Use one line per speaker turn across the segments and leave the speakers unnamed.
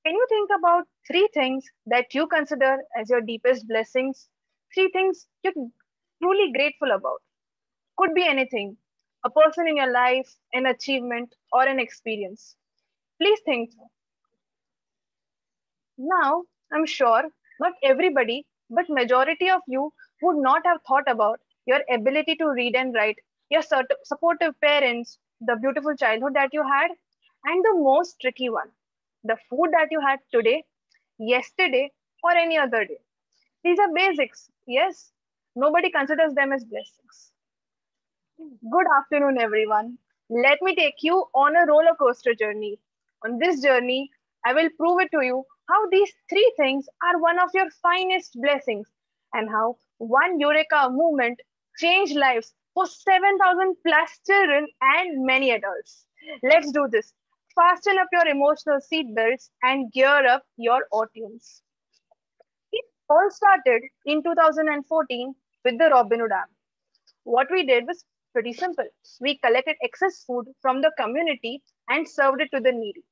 Can you think about three things that you consider as your deepest blessings? Three things you're truly grateful about. Could be anything, a person in your life, an achievement, or an experience. Please think. Now, I'm sure not everybody, but majority of you would not have thought about your ability to read and write, your supportive parents, the beautiful childhood that you had, and the most tricky one, the food that you had today, yesterday, or any other day. These are basics, yes. Nobody considers them as blessings. Good afternoon, everyone. Let me take you on a roller coaster journey. On this journey, I will prove it to you how these three things are one of your finest blessings and how one Eureka movement changed lives for 7,000 plus children and many adults. Let's do this. Fasten up your emotional seatbelts and gear up your audience. It all started in 2014 with the Robin Hood app. What we did was pretty simple. We collected excess food from the community and served it to the needy.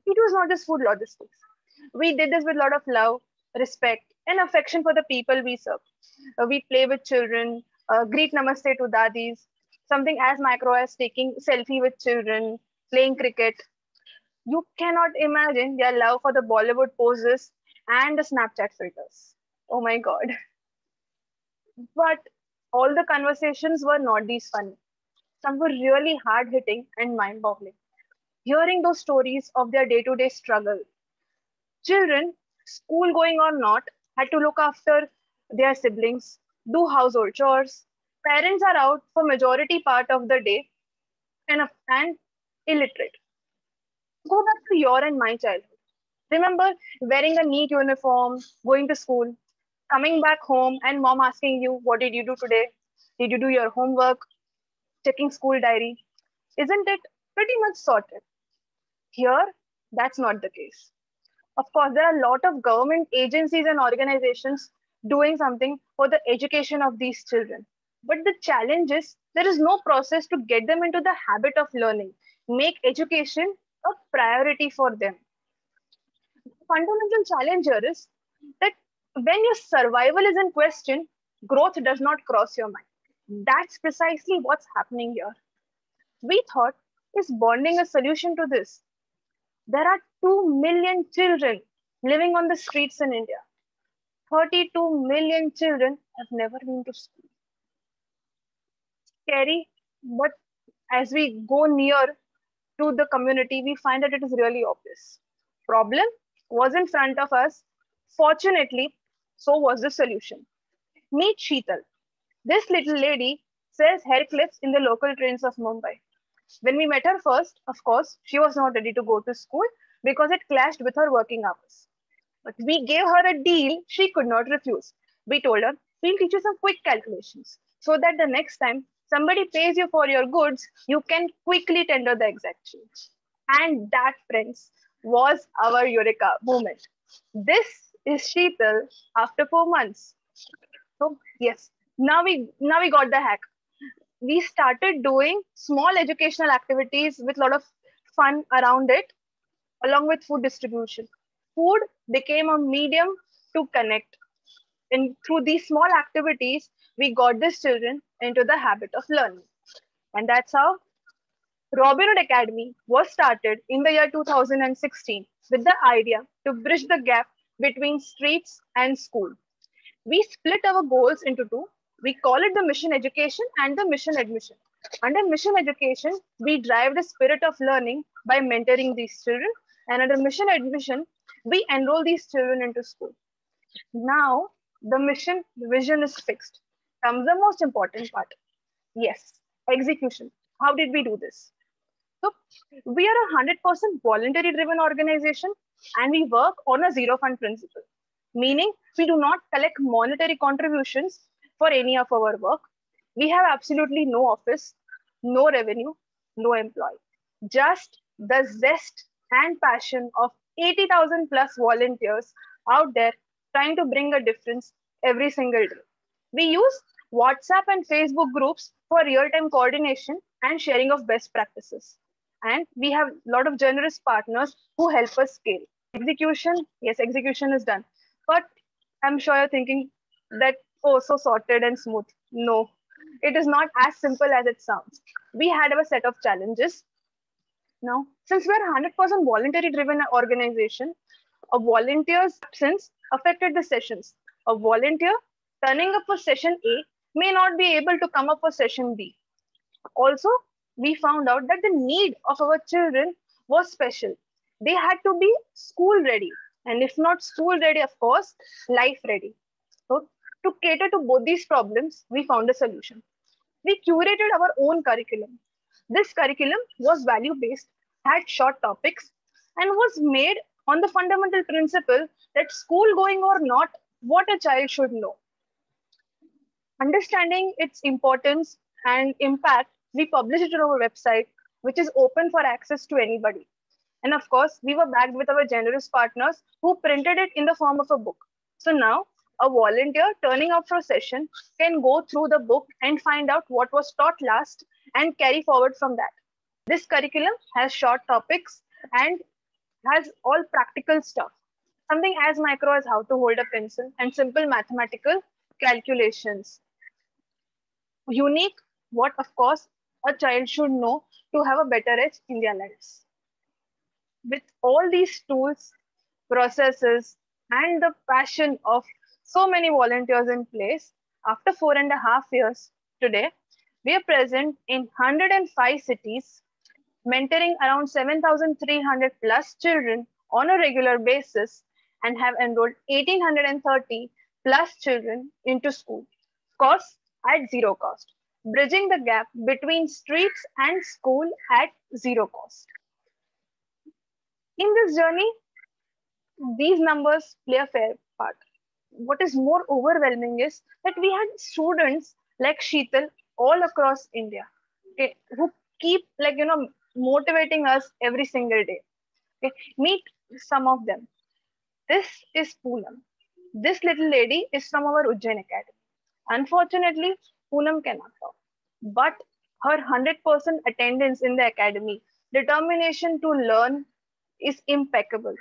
It was not just food logistics. We did this with a lot of love, respect, and affection for the people we serve. We play with children, greet namaste to dadis, something as micro as taking selfie with children, playing cricket. You cannot imagine their love for the Bollywood poses and the Snapchat filters. Oh my God. But all the conversations were not these funny. Some were really hard hitting and mind boggling. Hearing those stories of their day to day struggle, children, school going or not, had to look after their siblings, do household chores. Parents are out for majority part of the day and illiterate. Go back to your and my childhood. Remember wearing a neat uniform, going to school, coming back home, and mom asking you, what did you do today? Did you do your homework? Checking school diary. Isn't it pretty much sorted? Here, that's not the case. Of course, there are a lot of government agencies and organizations doing something for the education of these children. But the challenge is there is no process to get them into the habit of learning, make education a priority for them. Fundamental challenge here is that when your survival is in question, growth does not cross your mind. That's precisely what's happening here. We thought, is bonding a solution to this? There are 2 million children living on the streets in India. 32 million children have never been to school. Scary, but as we go near to the community, we find that it is really obvious. Problem was in front of us. Fortunately, so was the solution. Meet Sheetal. This little lady sells hair clips in the local trains of Mumbai. When we met her first, of course, she was not ready to go to school because it clashed with her working hours. But we gave her a deal she could not refuse. We told her, we'll teach you some quick calculations so that the next time somebody pays you for your goods, you can quickly tender the exact change. And that, friends, was our Eureka moment. This is Sheetal after 4 months. So yes, now we got the hack. We started doing small educational activities with a lot of fun around it, along with food distribution. Food became a medium to connect. And through these small activities, we got these children into the habit of learning. And that's how Robin Hood Academy was started in the year 2016 with the idea to bridge the gap between streets and school. We split our goals into two. We call it the mission education and the mission admission. Under mission education, we drive the spirit of learning by mentoring these children. And under mission admission, we enroll these children into school. Now, the mission vision is fixed. Comes the most important part. Yes, execution. How did we do this? So, we are a 100% voluntary driven organization and we work on a zero fund principle, meaning we do not collect monetary contributions for any of our work. We have absolutely no office, no revenue, no employee, just the zest and passion of 80,000 plus volunteers out there trying to bring a difference every single day. We use WhatsApp and Facebook groups for real time coordination and sharing of best practices. And we have a lot of generous partners who help us scale. Execution, yes, execution is done. But I'm sure you're thinking that, oh, so sorted and smooth. No, it is not as simple as it sounds. We had our set of challenges. Now, since we're 100% voluntary driven organization, a volunteer's absence affected the sessions. A volunteer turning up for session A may not be able to come up for session B. Also, we found out that the need of our children was special. They had to be school ready, and if not school ready, of course, life ready. So, to cater to both these problems, we found a solution. We curated our own curriculum. This curriculum was value based, had short topics, and was made on the fundamental principle that school going or not, what a child should know. Understanding its importance and impact, we published it on our website, which is open for access to anybody. And of course, we were backed with our generous partners who printed it in the form of a book. So now, a volunteer turning up for a session can go through the book and find out what was taught last and carry forward from that. This curriculum has short topics and has all practical stuff. Something as micro as how to hold a pencil and simple mathematical calculations. Unique, what of course a child should know to have a better edge in their lives. With all these tools, processes, and the passion of so many volunteers in place, after 4.5 years today, we are present in 105 cities, mentoring around 7,300 plus children on a regular basis, and have enrolled 1,830 plus children into school. Cost at zero cost, bridging the gap between streets and school at zero cost. In this journey, these numbers play a fair part. What is more overwhelming is that we had students like Sheetal all across India, okay, who keep motivating us every single day. Okay. Meet some of them. This is Poonam. This little lady is from our Ujjain Academy. Unfortunately, Poonam cannot talk, but her 100% attendance in the academy, determination to learn is impeccable.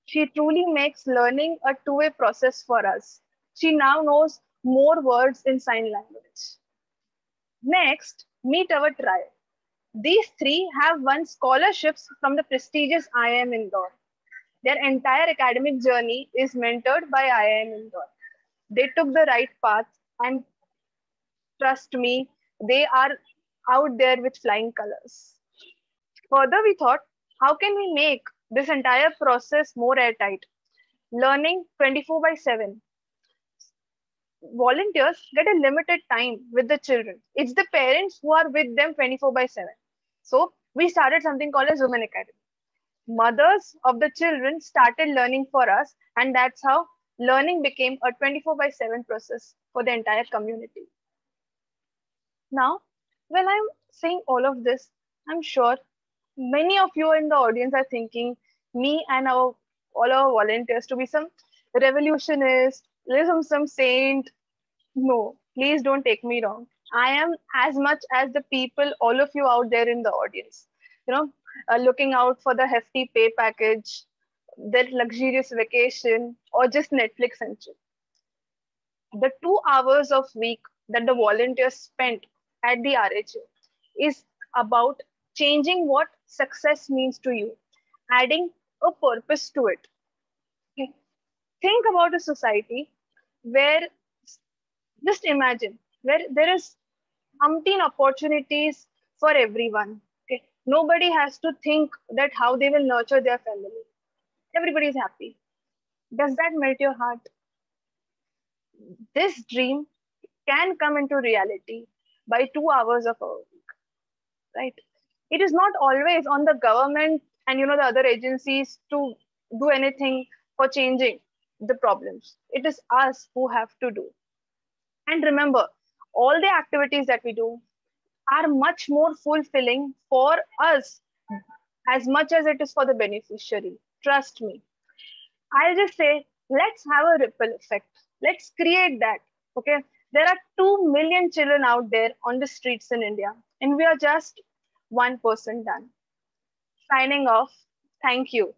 She truly makes learning a two-way process for us. She now knows more words in sign language. Next, meet our tribe. These three have won scholarships from the prestigious IIM Indore. Their entire academic journey is mentored by IIM Indore. They took the right path, and trust me, they are out there with flying colors. Further, we thought, how can we make this entire process more airtight? Learning 24 by 7. Volunteers get a limited time with the children. It's the parents who are with them 24 by 7. So we started something called as Women Academy. Mothers of the children started learning for us, and that's how learning became a 24 by 7 process for the entire community. Now, when I'm saying all of this, I'm sure many of you in the audience are thinking me and all our volunteers to be some revolutionist, some saint. No, please don't take me wrong. I am as much as the people, all of you out there in the audience, looking out for the hefty pay package, that luxurious vacation, or just Netflix and chill. The 2 hours of week that the volunteers spent at the RHA is about changing what success means to you, adding a purpose to it. Okay. Think about a society where, just imagine, where there is umpteen opportunities for everyone. Okay. Nobody has to think that how they will nurture their family. Everybody is happy. Does that melt your heart? This dream can come into reality by 2 hours of our week, right? It is not always on the government and the other agencies to do anything for changing the problems. It is us who have to do. And remember, all the activities that we do are much more fulfilling for us as much as it is for the beneficiary. Trust me. I'll just say, let's have a ripple effect. Let's create that. Okay. There are 2 million children out there on the streets in India, and we are just 1% done. Signing off. Thank you.